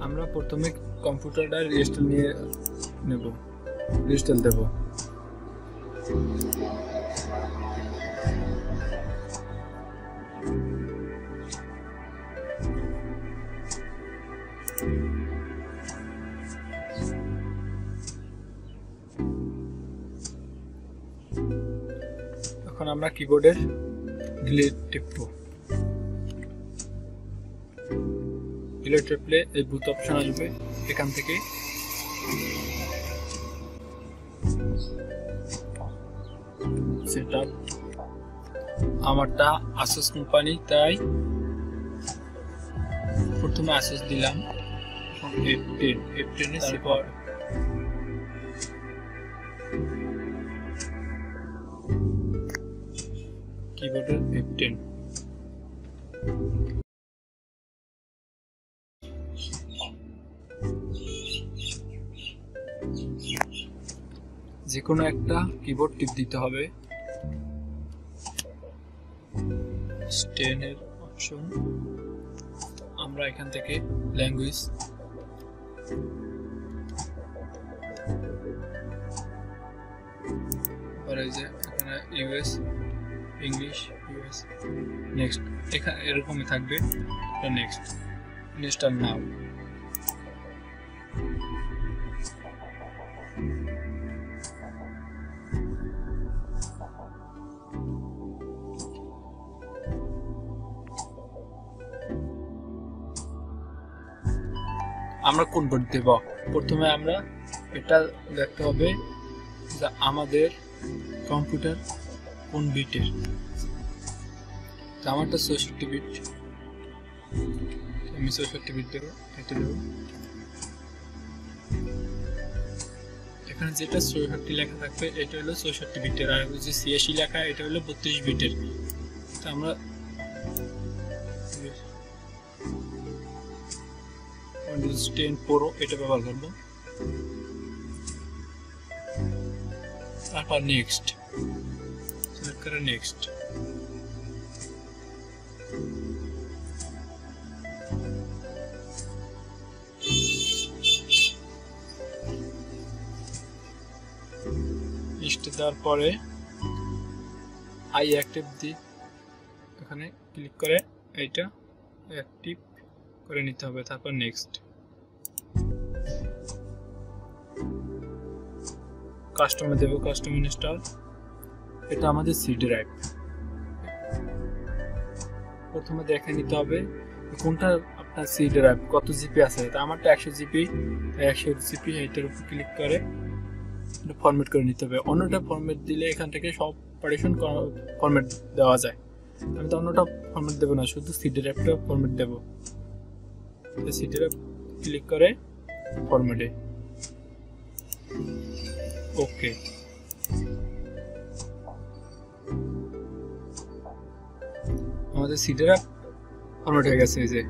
আমরা প্রথমে কম্পিউটারটা রিস্টার্ট নিয়ে নেব, রিস্টার্ট দেব। এখন আমরা কিবোর্ডের ডিলিট টিপব। ডিলিট টিপলে এই বুট অপশন আসবে, এখান থেকে সেটআপ। আমারটা Asus কোম্পানি, তাই প্রথমে Asus দিলাম, F10 এর তারপর কিবোর্ডের F10। যে কোনো একটা কিবোর্ড টিপ দিতে হবে। 10 এর অপশন, আমরা এখান থেকে ল্যাঙ্গুয়েজ আর এই যে এখানে ইউএস, ইংলিশ, ইউএস, নেক্সট, এখানে এরকমই থাকবে। নেক্সট, ইনস্টল নাও। আমরা কোন বোর্ড দেব? প্রথমে আমরা এটা দেখতে হবে যে আমাদের কম্পিউটার কোন বিটের। আমারটা 64 বিট, আমি 64 বিট দেব। এটা দেব, এখানে যেটা 64 লেখা থাকবে এটা হলো 64 বিটের, আর যে 86 লেখা এটা হলো 32 বিটের। তো আমরা Windows 10 Pro এটা ব্যবহার করব। তারপর নেক্সট সিলেক্ট করে নেক্সট। নেক্সট দেওয়ার পরে আই অ্যাক্টিভ দি এখানে ক্লিক করে এইটা অ্যাক্টিভ করে নিতে হবে। তারপর নেক্সট। কাস্টমে দেব, কাস্টম ইনস্টল। এটা আমাদের সি ড্রাইভ। প্রথমে দেখে নিতে হবে কোনটা আপনার সি ড্রাইভ, কত জিবি আছে। তা আমারটা 100 জিবি, 100 জিবি। এইটার উপর ক্লিক করে ফরম্যাট করে নিতে হবে। অন্যটা ফরম্যাট দিলে এখান থেকে সব অপারেশন ফরম্যাট দেওয়া যায়। আমি তো অন্যটা ফরম্যাট দেবো না, শুধু সি ড্রাইভটা ফরম্যাট দেবো। সি ড্রাইভ ক্লিক করে ফরম্যাটে ওকে। আমাদের সি ড্রাইভ ফরম্যাট হয়ে গেছে। এই যে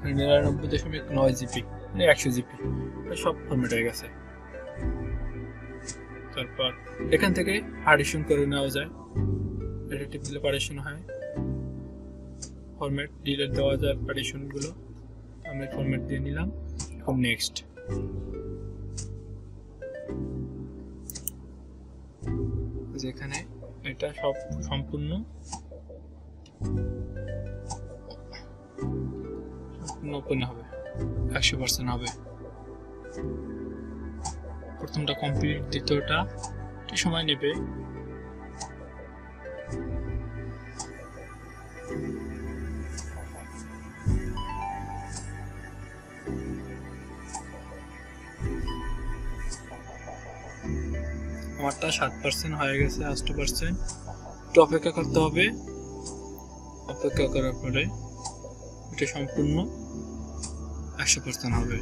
99.9 জিবি, মানে 100 জিবি, সব ফরম্যাট হয়ে গেছে। তারপর এখান থেকে পার্টিশন করে নেওয়া যায়। এটা টিপ দিলে পার্টিশন হয়, ফরম্যাট ডিলিট দেওয়া যায় পার্টিশনগুলো। আমি ফরম্যাট দিয়ে নিলাম। এখন নেক্সট। যেখানে এটা সব সম্পূর্ণ ওপেন হবে, 100% হবে। প্রথমটা কমপ্লিট, দ্বিতীয়টা একটু সময় নেবে। আমারটা 7% হয়ে গেছে, 8%। একটু অপেক্ষা করতে হবে। অপেক্ষা করার পরে এটা সম্পূর্ণ 100% হবে।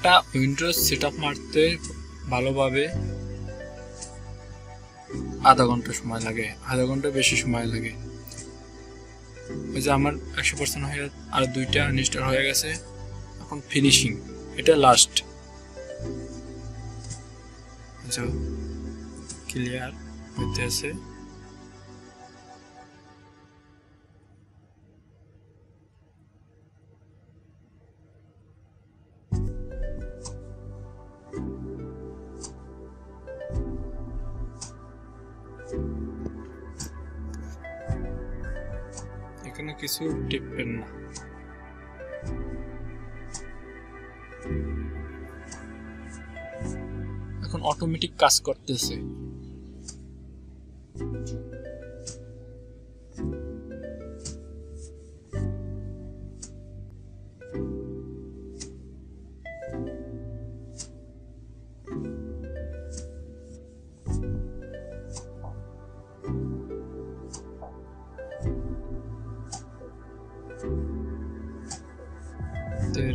একটা উইন্ডোজ সেটআপ মারতে ভালোভাবে আধা ঘন্টা সময় লাগে, আধা ঘন্টা বেশি সময় লাগে। ওই যে আমার 100% হয়ে আর দুইটা ইনস্টল হয়ে গেছে, এখন ফিনিশিং, এটা লাস্ট। আচ্ছা ক্লিয়ার হইতে আছে। এখানে কিছু টিপবেন না, এখন অটোমেটিক কাজ করতেছে।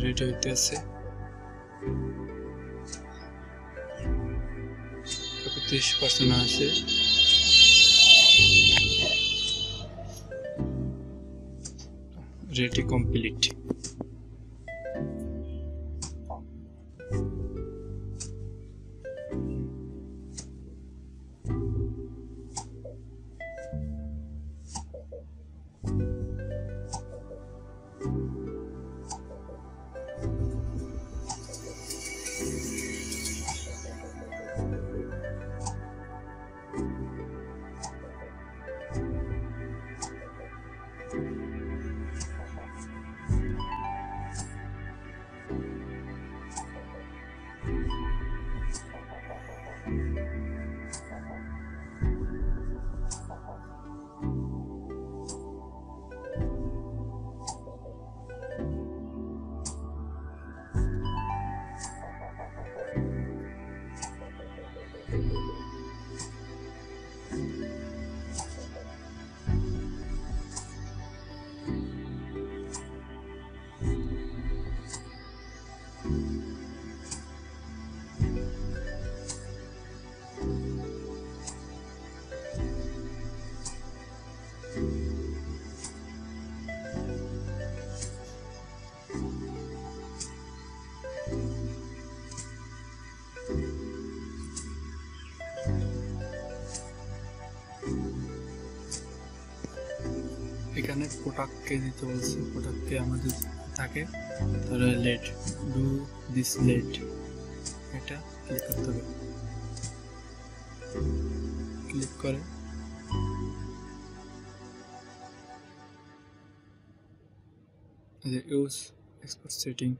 রেডি হইতেছে, 30% আছে। Ready complete. এখানে প্রোডাক্টকে দিতে বলছে, প্রোডাক্টকে আমাদের থাকে, তাহলে লেট ডু দিস লেট, এটা ক্লিক করতে হবে। ক্লিক করে ইউজ এক্সপোর্ট সেটিং,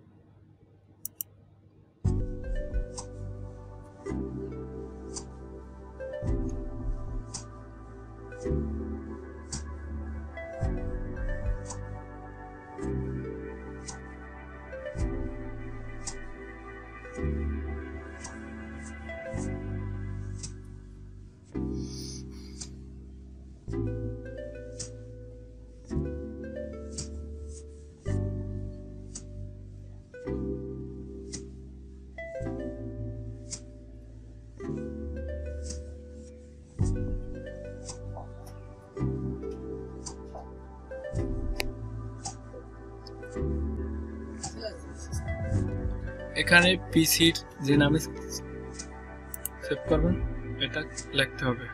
এখানে পিসির যে নামে সেভ করবেন এটা লিখতে হবে।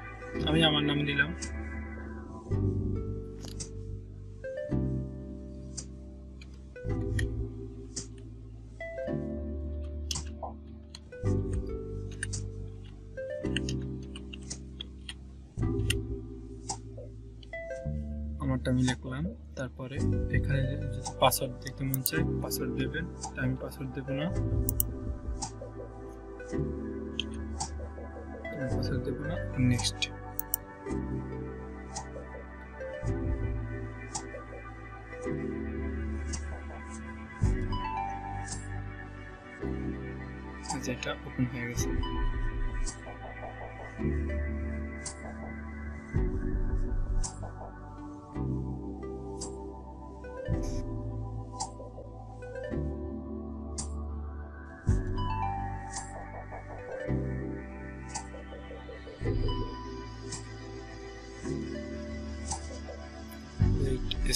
আমি আমার নাম দিলাম। আমারটা আমি লিখলাম। তারপরে এখানে যদি পাসওয়ার্ড দিতে মন চায় পাসওয়ার্ড দেবেন, আমি পাসওয়ার্ড দেব না, পাসওয়ার্ড দেব না, নেক্সট। যেটা ওপেন হয়ে গেছে।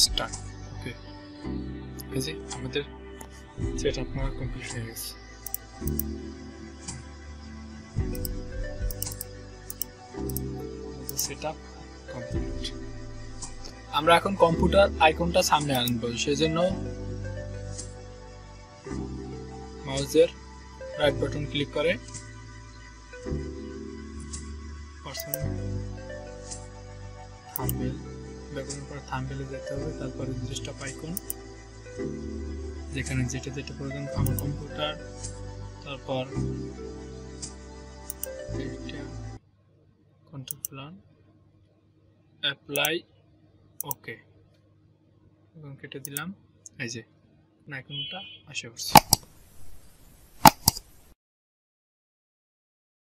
স্টার্ট। ওকে, এই যে আমাদের সেটআপ করা কমপ্লিট হয়ে গেছে। Setup complete. আমরা এখন কম্পিউটার আইকনটা সামনে আনবো, সেজন্য মাউসের রাইট বাটন ক্লিক করে থাম্বনেল ব্যবহার করে থাম্বনেলে যেতে হবে, তারপরে ডেস্কটপ আইকন, যেখানে যেটা যেটা প্রয়োজন আমার কম্পিউটার, তারপর কন্ট্রোল প্ল্যান অ্যাপ্লাই, ওকে এবং কেটে দিলাম। এই যে আইকনটা আসে পড়ছে।